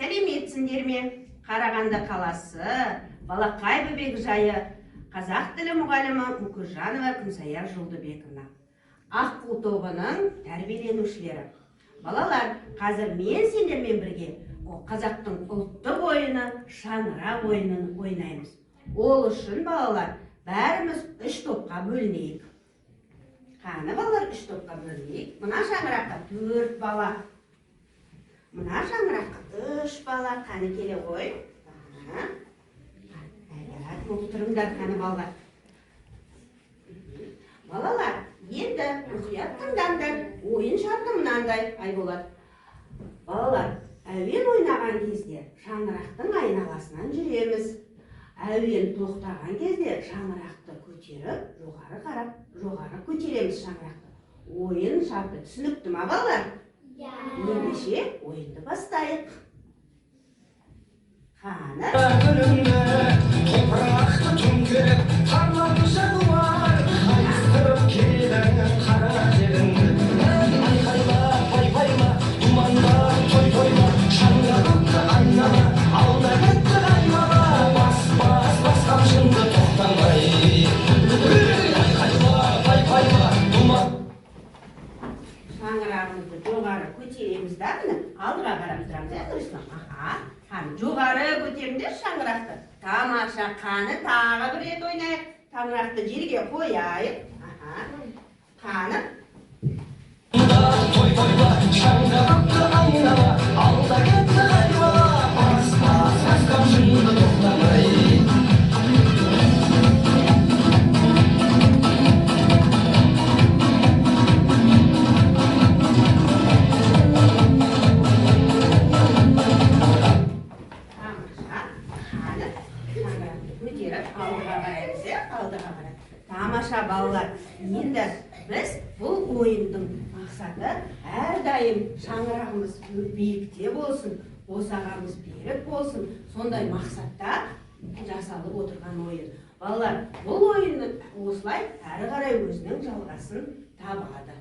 Сәлеметсіңдер ме? Қарағанды қаласы, Балақай бөбекжайы, қазақ тілі мұғалімі Мұкіржанова Күнсая Жолдыбековна. Аққу тобының тәрбиеленушілері. Балалар, қазір мен сендермен бірге қазақтың ұлттық ойыны шаңырақ ойынын ойнаймыз. Ол үшін балалар, бәріміз 3 топқа бөлінейік. Қаны балалар 3 топқа бөлінейік. Мына шаңыраққа 4 бала. Мына шаңыраққа 3 бала. Қаны келе ғой. Отырыңдар қаны балалар. Балалар, енді мұқият тыңдаңдар. Ойын шарты мынандай болады. Балалар, әуен ойнаған кезде шаңырақтың айналасынан жүреміз. Әуен тоқтаған кезде шаңырақты көтеріп, жоғары қарап, жоғары көтереміз шаңырақты. Ойын шарты түсінікті ма, балалар? Ендеше ойынды бастайық. Қаны. Топырақты түңкеріп, тарлан жануар, қайыстырып келдің қара жеріңді. Айқайла, пай-пайла, думандар, той-тойла, шаңырақты айнала, алда кетті қаймала, бас қамшыңды тоқтамай. Айқайла, пай-пайла, думан. Шаңырағымызды жоғары көтереміз да, алдыға қарап тұрамыз. Қаны жоғары көтеріңдер шаңырақты. Тамаша, қаны тағы бір рет ойнайық. Шаңырақты жерге қойайық. Қаны. Той-тойла, шаңырақты айнала, алда кетті қаймала, бас қамшыңды тоқтамай. Тамаша балалар, енді біз бұл ойындың мақсаты әрдайым шаңырағымыз биікте болсын, босағамыз берік болсын, сондай мақсатта жасалып отырған ойын. Балалар, бұл ойынның осылай әрі қарай өзінің жалғасын табады.